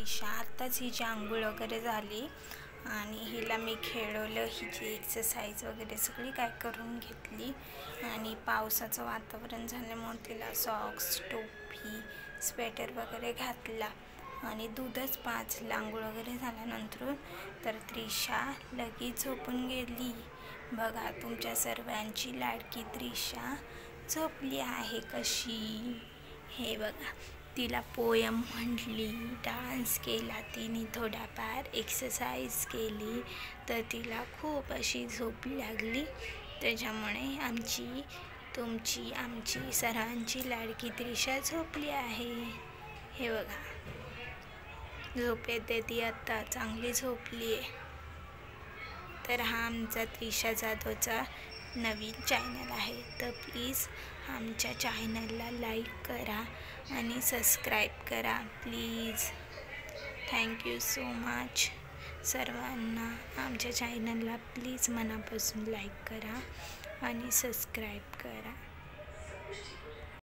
त्रिशा आत्ताच हिची आंघोळ वगैरे झाली आणि हिला मी खेळवलं, हिची एक्सरसाइज वगैरे सगळी काय करून घेतली आणि पावसाचं वातावरण झाल्यामुळे तिला सॉक्स, टोपी, स्वेटर वगैरे घातला आणि दूधच पाजलं. आंघोळ वगैरे झाल्यानंतर तर त्रिशा लगेच झोपून गेली. बघा तुमच्या सर्वांची लाडकी त्रिशा झोपली आहे कशी. हे बघा तिला पोयम म्हटली, डान्स केला तिने, थोडाफार एक्सरसाइज केली तर तिला खूप अशी झोप लागली. त्याच्यामुळे आमची, तुमची, आमची सर्वांची लाडकी त्रिशा झोपली आहे. हे बघा झोपेत ती आत्ता चांगली झोपली आहे. तर हा आमचा त्रिशा जाधवचा नवीन चॅनल आहे, तर प्लीज आमच्या चॅनलला लाईक करा आणि सबस्क्राईब करा प्लीज. थँक्यू सो मच सर्वांना. आमच्या चॅनलला प्लीज मनापासून लाईक करा आणि सबस्क्राईब करा.